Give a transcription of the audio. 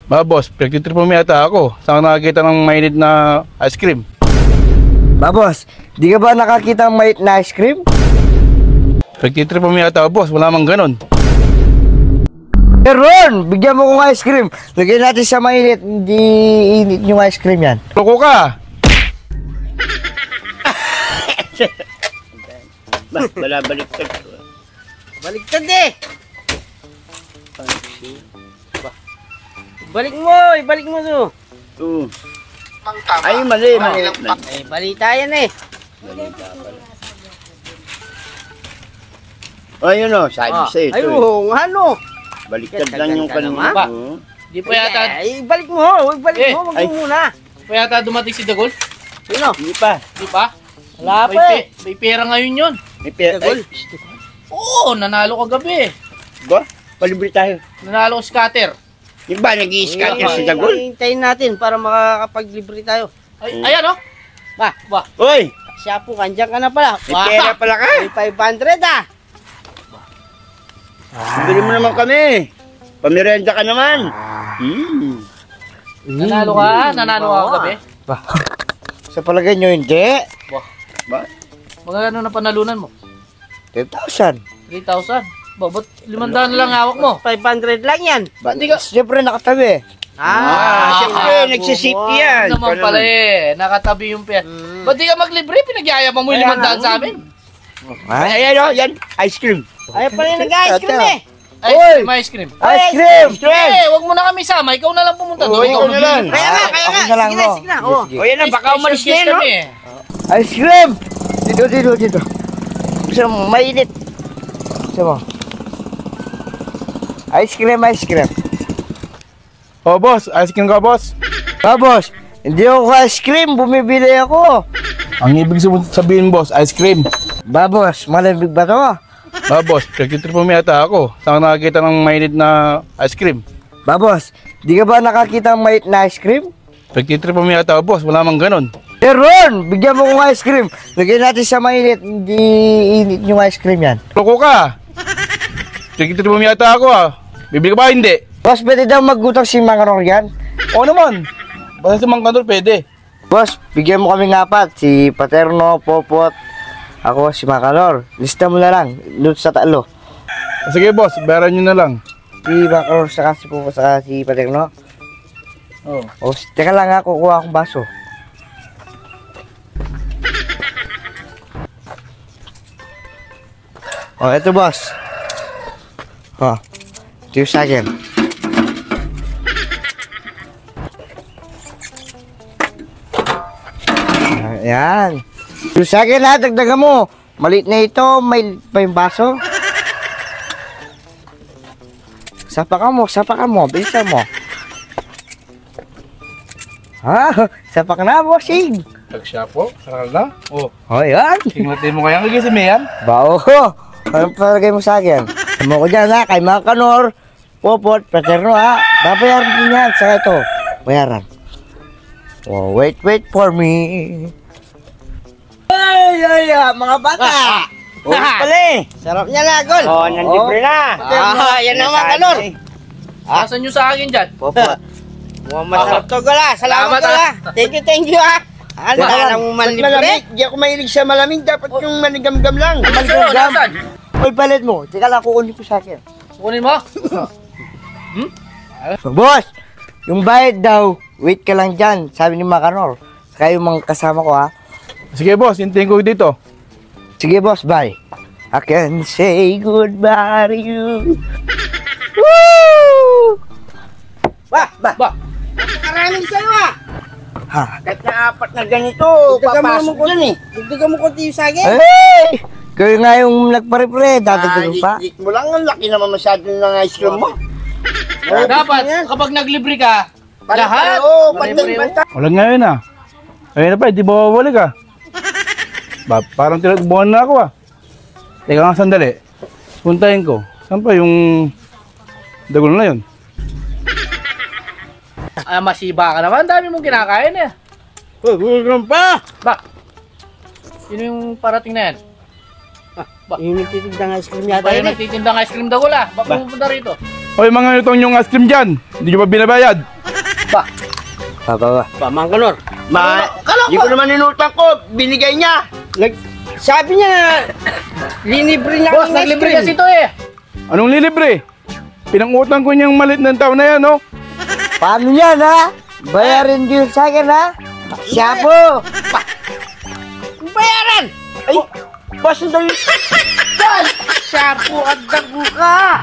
Ba boss, pinagtitrip mo yata ako. Saan ka nakakita ng mainit na ice cream? Ba boss, di ka ba nakakita ng mait na ice cream? Pinagtitrip mo yata boss, wala mang ganon. Ron, bigyan mo kong ice cream. Lagyan natin sa mainit, hindi init yung ice cream yan. Loko ka! Wala baliktad. Baliktad eh! Ibalik mo to. Ay, mali. Eh, balita yan eh. Ayun o, sabi sa'yo ito. Ayun, ano? Baliktad lang yung kanina. Di pa yata, Ibalik mo, wag mo muna. di pa yata dumating si Dagol? Sino? Hindi pa. Di pa? Wala pa eh. May pera ngayon yun. May pera. Ay, Oo, nanalo kagabi. ba? Palibre tayo. Nanalo ko scatter. Yung ba, nag-i-scatter si Dagol? Hintayin natin para makakapaglibre tayo. Ay, ayan o. Ba, Uy! siya po, kandiyan ka na pala. May pera pala ka. May 500 ah. Bili mo naman kami. Pamirenda ka naman. Nanalo ka kagabi. Sa palagay nyo hindi? Ba? Magkano na panalunan mo? 10,000. 3,000. Ba, ba't 500 na lang hawak mo? 500 lang yan. Hindi ka... Siyempre nakatabi. Siyempre, nagsisafety yan. Naman pala eh, nakatabi yung pera. Ba't di ka maglibre? Pinagyayabang mo yung 500 sa amin. Ay, ayan o, yan. Ice cream. Ay, pala yung nag-ice cream eh. Ice cream. Ice cream! Eh, wag mo na kami sama. Ikaw na lang pumunta doon. Ikaw na lang. Kaya nga. Ako na lang, Sige na. no? Oh. O yan na, baka umalis na yan, no? Ice cream! Dito. Gusto mo, mainit. Gusto mo? Ice cream. Oh boss, ice cream ka boss? Boss, hindi ako ice cream, bumibili ako. Ang ibig sabihin boss, ice cream. Boss, malamig ba to? Ba boss, pinagtitrip mo yata ako. Saan ka nakakita ng mainit na ice cream? Boss, di ka ba nakakita ng mait na ice cream? Pinagtitrip mo yata boss, wala mang ganon. Ron, bigyan mo kong ice cream. Lagyan natin sa mainit, hindi init yung ice cream yan. Loko ka! Pinagtitrip mo yata ako Bibili ka ba hindi? Boss, pwede daw magutang si Mangaror yan? Oo naman. Basta si Mang Kanor pwede. Boss, bigyan mo kami ng apat. Si Paterno, Popot, ako, si Mangaror. Lista mo na lang, doon sa talo. Sige boss, bayaran nyo na lang. Si Mangaror, saka si Popot, saka si Paterno. Oh. O, teka lang ha, kukuha akong baso. O, eto boss. O, ito yung sa akin. Ayan. Ito sa akin ha, dagdagan mo. Maliit na ito, may pa yung baso. Sapakan mo, bilisan mo. Sapak na, bossing. Tagsyapo, saral na. Oh, O, yan. tinglatin mo kaya kagising mo yan. Bao. Anong palagay mo sa akin? Tama ko dyan ha, kay mga Kanor, Popot, Paterno ha. Babayaran din yan sa ito. Bayaran. Oh, wait for me. Ay, mga bata. Ulit pala eh. Sarap niya na, Gol. O, nandibre na. Yan naman, Kanor. Asan nyo sa akin dyan? Popot. Masarap to, Gol ah. Salamat, Gol ah. Thank you ah. Ano Teka lang Malamig. manlibre? Di ako mahilig sa malamig. Dapat yung manigam-gam lang. Nasaan? Oy, palit mo. Teka lang, kukunin ko sa akin. Kunin mo? Boss, yung bayad daw, wait ka lang dyan. Sabi ni Makanor. Saka yung mga kasama ko ha. Sige boss, hintayin ko dito. Sige boss, bye. I can say goodbye to you. Woo! Ba. Ba? Maraming sa'yo ah. Ha? Kahit na apat na ganito, Dagdagan mo papasok naman dyan eh. Dagdagan mo konti yung saging. Hey! Kayo nga yung nagpare-pre, dadagdagan pa. Lit mo lang, ang laki naman masyado ng ice cream mo. Dapat, kapag naglibre ka, lahat. Oo, Pare-pareho. pantay. Wala ngayon Ayun na pa, hindi ba babalik Ba, parang tinatbuhan na ako Teka nga sandali. Puntahin ko. Saan pa yung Dagol na yun? Masiba ka naman. Dami mong kinakain eh. Huwag pa! Ba? Sino yung parating na yan? Yung nagtitinda ng ice cream Ba yata yung yun eh. nagtitinda ng ice cream Dagol Ba pumunta rito? O yung mga itong yung ice cream dyan, hindi nyo ba binabayad? Ba. Mang Kanor. Hindi ko naman inutang ko. Binigay niya. Sabi niya, linibre niya Boss, ang ice naglibre cream. kasi ito eh. Anong lilibre? Pinangutang ko niyang malit ng tao na yan, no? Paano yan, ha? Bayarin din sa akin, ha? Siya po. Bayaran! Ay, boss, sandali. Yan! Siya po ang dago ka!